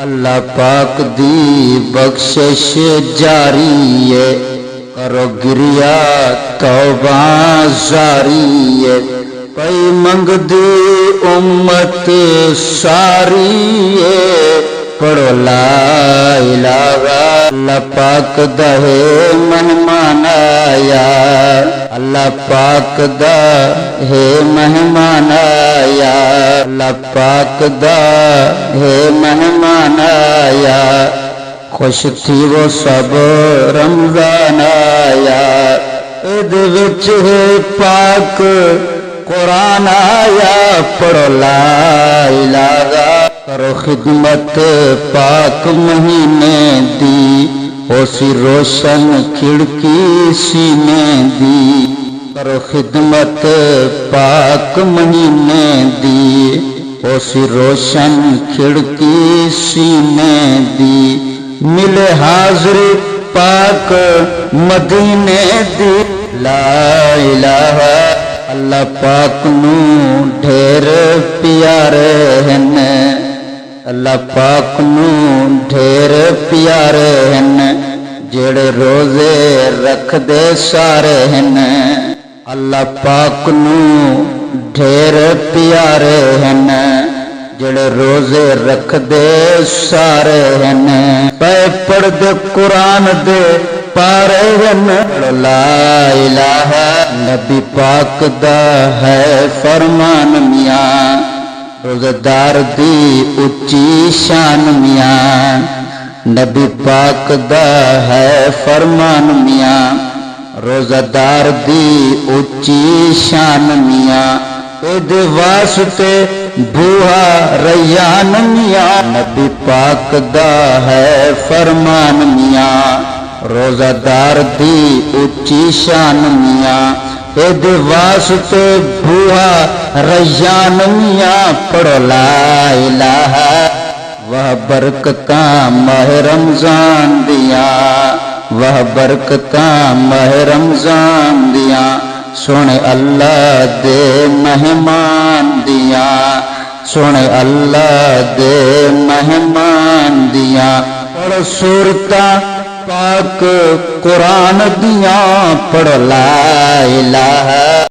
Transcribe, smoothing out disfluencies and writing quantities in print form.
اللہ پاک دی بخشش جاری ہے، کرو گریا توبہ زاری ہے، پئی منگ دی امت ساری ہے، پڑھو لا الہ اللہ پاک دا ہے مہمان آیا، اللہ پاک دا ہے مہمان آیا، اللہ پاک دا ہے مہمان آیا، خوش تھی وہ سب رمضان آیا، اد وچ ہے پاک قرآن آیا، پڑھو لا الہ کرو خدمت پاک مہینے دی، اسی روشن کھڑکی سینے دی، کرو خدمت پاک مہینے دی، اسی روشن کھڑکی سینے دی، ملے حاضری پاک مدینے دی، لا الہ اللہ پاک نو ڈھیر پیارے ہن، اللہ پاک نو ڈھیر پیارے ہن، جڑے روزے رکھ دے سارے ہن، اللہ پاک نو ڈھیر پیارے ہن، جڑے روزے رکھ دے سارے ہن، پے پڑھ دے قرآن دے پارے ہن، لا الہ نبی پاک دا ہے فرمان میاں، روزدار دی اچھی شان میاں، نبی پاک دا ہے فرمان میاں، روزدار دی اچھی شان میاں، اید واسطے بوہا ریان میاں، نبی پاک دا ہے فرمان میاں، روزدار دی اچھی شان میاں، اید واسطے بوہا ریان میاں، پڑھو لا الہ وہ برکتاں ماہ رمضان دیا، وہ برکتاں ماہ رمضان دیا، سونے اللہ دے مہمان دیا، سونے اللہ دے مہمان دیا، پڑھو سورتاں پاک قرآن دیاں، پڑھو لا الہ